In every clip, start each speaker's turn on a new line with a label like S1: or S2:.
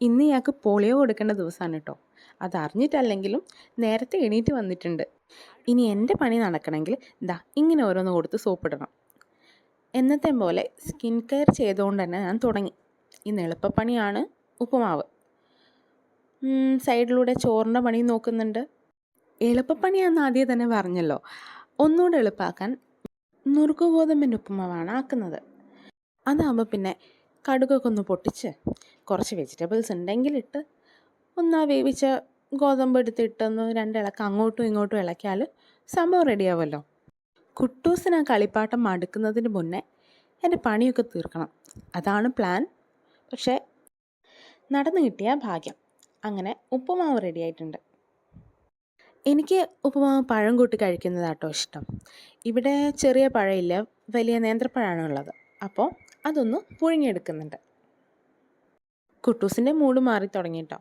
S1: ഇന്ന് ഇയാൾക്ക് പോളിയോ കൊടുക്കേണ്ട ദിവസമാണ് കേട്ടോ. അതറിഞ്ഞിട്ടല്ലെങ്കിലും നേരത്തെ എണീറ്റ് വന്നിട്ടുണ്ട്. ഇനി എൻ്റെ പണി നടക്കണമെങ്കിൽ ഇങ്ങനെ ഓരോന്ന് കൊടുത്ത് സോപ്പിടണം. എന്നത്തെ പോലെ സ്കിൻ കെയർ ചെയ്തുകൊണ്ട് തന്നെ ഞാൻ തുടങ്ങി. ഇന്ന് എളുപ്പപ്പണിയാണ് ഉപ്പുമാവ്. സൈഡിലൂടെ ചോറിൻ്റെ പണി നോക്കുന്നുണ്ട്. എളുപ്പപ്പണിയാണെന്ന് ആദ്യം തന്നെ പറഞ്ഞല്ലോ. ഒന്നുകൂടെ എളുപ്പമാക്കാൻ നുറുക്ക് ഗോതമ്പിൻ്റെ ഉപ്പുമാവാണ് ആക്കുന്നത്. അതാകുമ്പോൾ പിന്നെ കടുകൊക്കെ ഒന്ന് പൊട്ടിച്ച് കുറച്ച് വെജിറ്റബിൾസ് ഉണ്ടെങ്കിലിട്ട് ഒന്ന് വേവിച്ച ഗോതമ്പ് എടുത്തിട്ടൊന്ന് രണ്ടിളക്കം അങ്ങോട്ടും ഇങ്ങോട്ടും ഇളക്കിയാൽ സംഭവം റെഡിയാവുമല്ലോ. കുട്ടൂസിന് ആ കളിപ്പാട്ടം മടുക്കുന്നതിന് മുന്നേ എൻ്റെ പണിയൊക്കെ തീർക്കണം, അതാണ് പ്ലാൻ. പക്ഷേ നടന്നു കിട്ടിയ ഭാഗ്യം. അങ്ങനെ ഉപ്പുമാവ് റെഡി ആയിട്ടുണ്ട്. എനിക്ക് ഉപ്പുമാവ് പഴം കൂട്ടി കഴിക്കുന്നതാട്ടോ ഇഷ്ടം. ഇവിടെ ചെറിയ പഴമില്ല, വലിയ നേന്ത്രപ്പഴമാണ് ഉള്ളത്. അപ്പോൾ അതൊന്ന് പുഴുങ്ങിയെടുക്കുന്നുണ്ട്. കുട്ടൂസിൻ്റെ മൂഡ് മാറി തുടങ്ങിയിട്ടോ.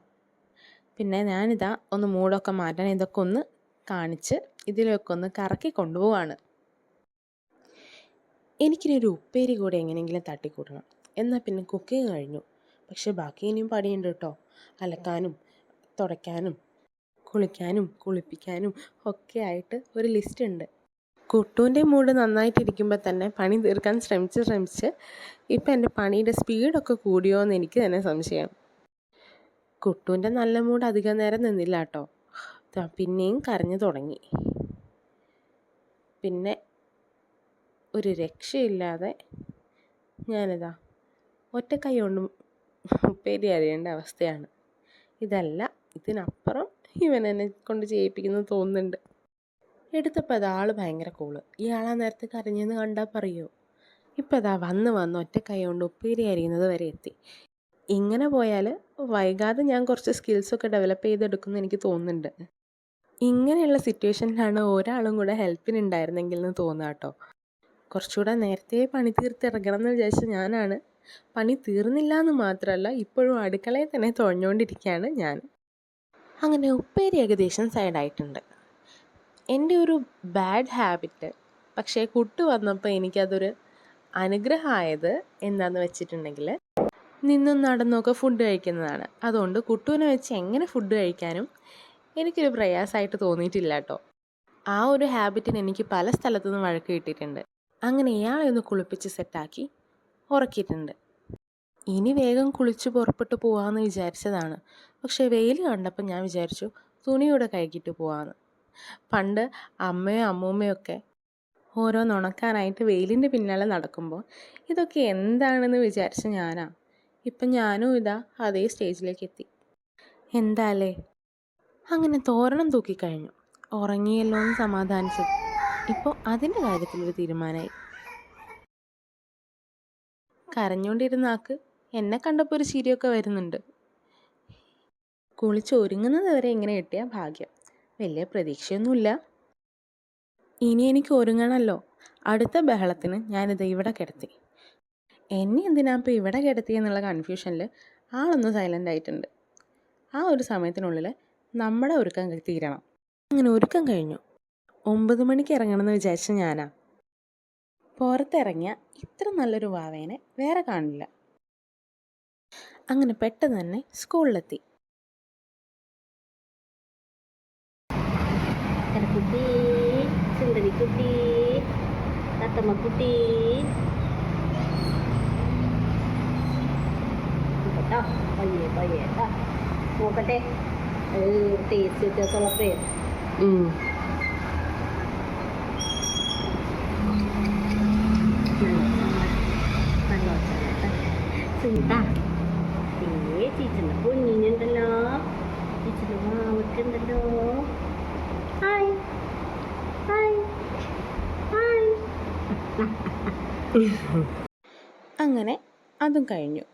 S1: പിന്നെ ഞാനിതാ ഒന്ന് മൂടൊക്കെ മാറ്റാൻ ഇതൊക്കെ ഒന്ന് കാണിച്ച് ഇതിലൊക്കെ ഒന്ന് കറക്കി കൊണ്ടുപോവാണ്. എനിക്കിനൊരു ഉപ്പേരി കൂടെ എങ്ങനെയെങ്കിലും തട്ടിക്കൂട്ടണം, എന്നാൽ പിന്നെ കുക്കിങ് കഴിഞ്ഞു. പക്ഷേ ബാക്കി ഇനിയും പണിയുണ്ട് കേട്ടോ. അലക്കാനും തുടയ്ക്കാനും കുളിക്കാനും കുളിപ്പിക്കാനും ഒക്കെ ആയിട്ട് ഒരു ലിസ്റ്റ് ഉണ്ട്. കുട്ടൂൻ്റെ മൂഡ് നന്നായിട്ടിരിക്കുമ്പോൾ തന്നെ പണി തീർക്കാൻ ശ്രമിച്ച് ഇപ്പം എൻ്റെ പണിയുടെ സ്പീഡൊക്കെ കൂടിയോ എന്ന് എനിക്ക് തന്നെ സംശയം. കുട്ടൂൻ്റെ നല്ല മൂഡ് അധികം നേരം നിന്നില്ല കേട്ടോ. പിന്നെയും കരഞ്ഞു തുടങ്ങി. പിന്നെ ഒരു രക്ഷയില്ലാതെ ഞാനിതാ ഒറ്റ കൈ കൊണ്ടും ഉപ്പേരി അരിയേണ്ട അവസ്ഥയാണ്. ഇതിനപ്പുറം ഇവൻ എന്നെ കൊണ്ട് ചെയ്യിപ്പിക്കുന്നത് തോന്നുന്നുണ്ട്. എടുത്തപ്പോൾ ആൾ ഭയങ്കര കൂള്. ഇയാളാ നേരത്തെ കരഞ്ഞെന്ന് കണ്ടാൽ പറയുമോ? ഇപ്പം വന്ന് ഒറ്റ കൈ കൊണ്ട് ഉപ്പേരി അരിയുന്നത് വരെ എത്തി. ഇങ്ങനെ പോയാൽ വൈകാതെ ഞാൻ കുറച്ച് സ്കിൽസൊക്കെ ഡെവലപ്പ് ചെയ്തെടുക്കുമെന്ന് എനിക്ക് തോന്നുന്നുണ്ട്. ഇങ്ങനെയുള്ള സിറ്റുവേഷനിലാണ് ഒരാളും കൂടെ ഹെൽപ്പിനുണ്ടായിരുന്നെങ്കിൽ എന്ന് തോന്നുക കേട്ടോ. കുറച്ചുകൂടെ നേരത്തെ പണി തീർത്തിറങ്ങണം എന്ന് വിചാരിച്ച ഞാനാണ്. പണി തീർന്നില്ല എന്ന് മാത്രമല്ല, ഇപ്പോഴും അടുക്കളയിൽ തന്നെ തുഴഞ്ഞുകൊണ്ടിരിക്കുകയാണ് ഞാൻ. അങ്ങനെ ഉപ്പേരി ഏകദേശം സൈഡായിട്ടുണ്ട്. എൻ്റെ ഒരു ബാഡ് ഹാബിറ്റ്, പക്ഷേ കുട്ടു വന്നപ്പോൾ എനിക്കതൊരു അനുഗ്രഹമായത് എന്താണെന്ന് വെച്ചിട്ടുണ്ടെങ്കിൽ, നിന്നും നടന്നൊക്കെ ഫുഡ് കഴിക്കുന്നതാണ്. അതുകൊണ്ട് കുട്ടുവിനെ വെച്ച് എങ്ങനെ ഫുഡ് കഴിക്കാനും എനിക്കൊരു പ്രയാസമായിട്ട് തോന്നിയിട്ടില്ല കേട്ടോ. ആ ഒരു ഹാബിറ്റിന് എനിക്ക് പല സ്ഥലത്തുനിന്നും വഴക്ക് കിട്ടിയിട്ടുണ്ട്. അങ്ങനെ ഇയാളെ ഒന്ന് കുളിപ്പിച്ച് സെറ്റാക്കി ഉറക്കിയിട്ടുണ്ട്. ഇനി വേഗം കുളിച്ച് പുറപ്പെട്ട് പോകാമെന്ന് വിചാരിച്ചതാണ്. പക്ഷേ വെയിൽ കണ്ടപ്പോൾ ഞാൻ വിചാരിച്ചു തുണിയൂടെ കഴുകിയിട്ട് പോകാമെന്ന്. പണ്ട് അമ്മയും അമ്മൂമ്മയൊക്കെ ഓരോന്നുണക്കാനായിട്ട് വെയിലിൻ്റെ പിന്നാലെ നടക്കുമ്പോൾ ഇതൊക്കെ എന്താണെന്ന് വിചാരിച്ച ഞാനാ. ഇപ്പം ഞാനും അതേ സ്റ്റേജിലേക്ക് എത്തി. എന്താല്ലേ. അങ്ങനെ തോരണം തൂക്കിക്കഴിഞ്ഞു. ഉറങ്ങിയല്ലോ എന്ന് സമാധാനിച്ചു. ഇപ്പോൾ അതിൻ്റെ കാര്യത്തിലൊരു തീരുമാനമായി. കരഞ്ഞുകൊണ്ടിരുന്ന ആൾക്ക് എന്നെ കണ്ടപ്പോൾ ഒരു ചിരിയൊക്കെ വരുന്നുണ്ട്. കുളിച്ചൊരുങ്ങുന്നത് വരെ ഇങ്ങനെ കിട്ടിയ ഭാഗ്യം. വലിയ പ്രതീക്ഷയൊന്നുമില്ല. ഇനി എനിക്ക് ഒരുങ്ങണമല്ലോ. അടുത്ത ബഹളത്തിന് ഞാനിത് ഇവിടെ കിടത്തി. എന്നെ എന്തിനാ ഇപ്പോൾ ഇവിടെ കിടത്തിയെന്നുള്ള കൺഫ്യൂഷനിൽ ആളൊന്ന് സൈലൻ്റ് ആയിട്ടുണ്ട്. ആ ഒരു സമയത്തിനുള്ളിൽ നമ്മുടെ ഒരുക്കം തീരണം. അങ്ങനെ ഒരുക്കം കഴിഞ്ഞു. 9 മണിക്ക് ഇറങ്ങണമെന്ന് വിചാരിച്ച ഞാനാ. പുറത്തിറങ്ങിയ ഇത്ര നല്ലൊരു വാവേനെ വേറെ കാണില്ല. അങ്ങനെ പെട്ടെന്ന് തന്നെ സ്കൂളിലെത്തി.
S2: കുട്ടി, സുന്ദരി കുട്ടി, തത്തമ്മ കുട്ടി, കേട്ടോ. പയ്യെ നോക്കട്ടെ. ടേസ്റ്റ് വ്യത്യാസമുള്ളപ്പേ സുനിതാ, ടീച്ചറിൻ്റെ പൊന്നിനുണ്ടല്ലോ, ടീച്ചറിൻ്റെ മാവക്കുണ്ടല്ലോ. Hi hi hi.
S1: അങ്ങനെ അതും കഴിഞ്ഞു.